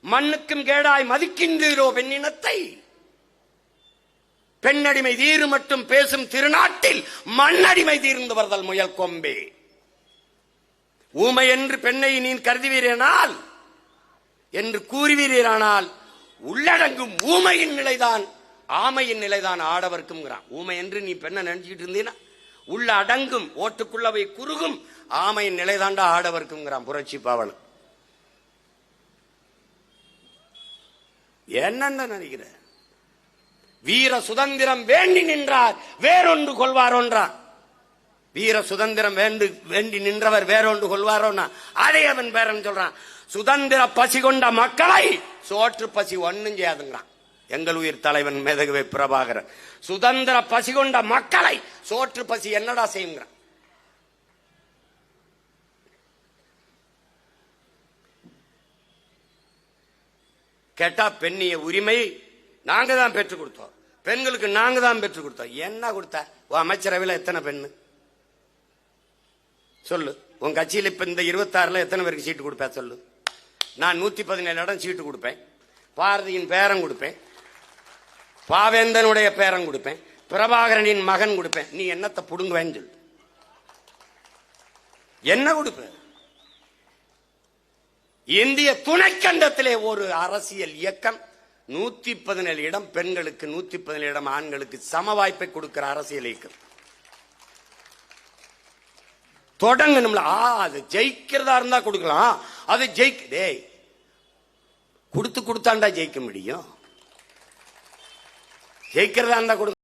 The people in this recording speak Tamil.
மண்ணுக்கும் கேடாய் மதிக்கின்றீரோ பெண்ணினத்தை? பெண்ணடிமை தீரு மட்டும் பேசும் திருநாட்டில் மண்ணடிமை தீர்ந்து வருதல் முயல் கொம்பே. ஊமை என்று பெண்ணை நீ கருதுவீரேனால் என்று கூறுவீரானால் உள்ளடங்கும் ஊமையின் நிலைதான் ஆமையின் நிலைதான் ஆடவர்க்கும். ஊமை என்று நீ பெண்ணை நினைச்சுக்கிட்டு இருந்தீனா உள்ள அடங்கும் ஓட்டுக்குள்ளவை குறுகும் ஆமையின் நிலைதாண்டா ஆடவர்க்கும் புரட்சி பாவல். என்ன நினைக்கிற? வீர சுதந்திரம் வேண்டி நின்றார் வேறொன்று கொள்வாரோன்றார். வீர சுதந்திரம் வேண்டி நின்றவர் வேறொன்று கொள்வாரோன்னா அதே அவன் பேரன் சொல்றான். சுதந்திர பசி கொண்ட மக்களை சோற்று பசி ஒன்னும் செய்யாதுங்கிறான் எங்கள் உயிர் தலைவன் மேதகவே பிரபாகரன். சுதந்திர பசி கொண்ட மக்களை சோற்று பசி என்னடா செய்யுங்கிறான். கேட்டா பெண்ணிய உரிமை நாங்க தான் பெற்றுக் கொடுத்தோம், பெண்களுக்கு நாங்க தான் பெற்றுக் கொடுத்தோம். என்ன கொடுத்த? அமைச்சரவையில் எத்தனை பெண்ணு சொல்லு? உன் கட்சியில் இப்ப இந்த 26 எத்தனை பேருக்கு சீட்டு கொடுப்பேன் சொல்லு? நான் 117 இடம் சீட்டு கொடுப்பேன். பாரதியின் பேரன் கொடுப்பேன், பாவேந்தனுடைய பேரன் கொடுப்பேன், பிரபாகரனின் மகன் கொடுப்பேன். நீ என்னத்தை புடுங்குவேன்னு சொல்லு. என்ன கொடுப்ப? இந்திய துணைக்கண்டத்திலே ஒரு அரசியல் இயக்கம் 117 இடம் பெண்களுக்கு 117 இடம் ஆண்களுக்கு சம வாய்ப்பை கொடுக்கிற அரசியல் இயக்கம் தொடங்கணும்ல. அது ஜெயிக்கிறதா இருந்தா கொடுக்கலாம். அது கொடுத்தாண்டா ஜெயிக்க முடியும். ஜெயிக்கிறதா இருந்தா கொடுக்க